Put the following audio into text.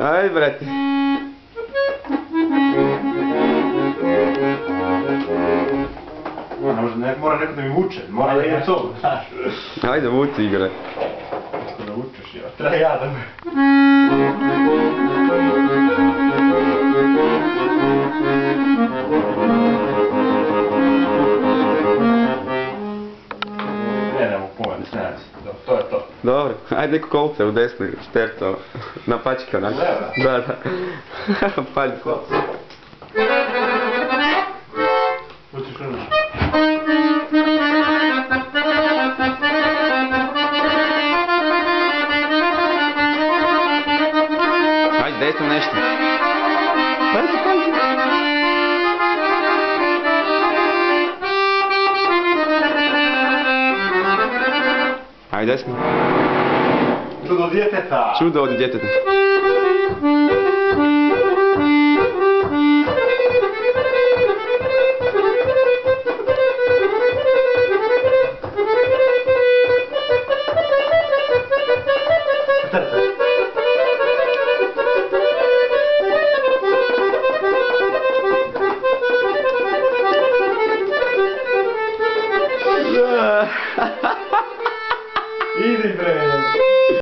Ajde, brate. Ne mora neko da mi vuče, mora da ide to, znaš. Ajde, vuci igre. Što da vučeš, ja. Treba ja da me... Ne mogu pomoći, ne radi. To je to. Dobro, ajde neko kolce u desnoj šterca, na pačka, na... Da, da. Palj kolce. Pustiš ono. Ajde, desno nešto. Ajde, palj. Ajde, desno. Čudo od djeteta! Čudo od djeteta.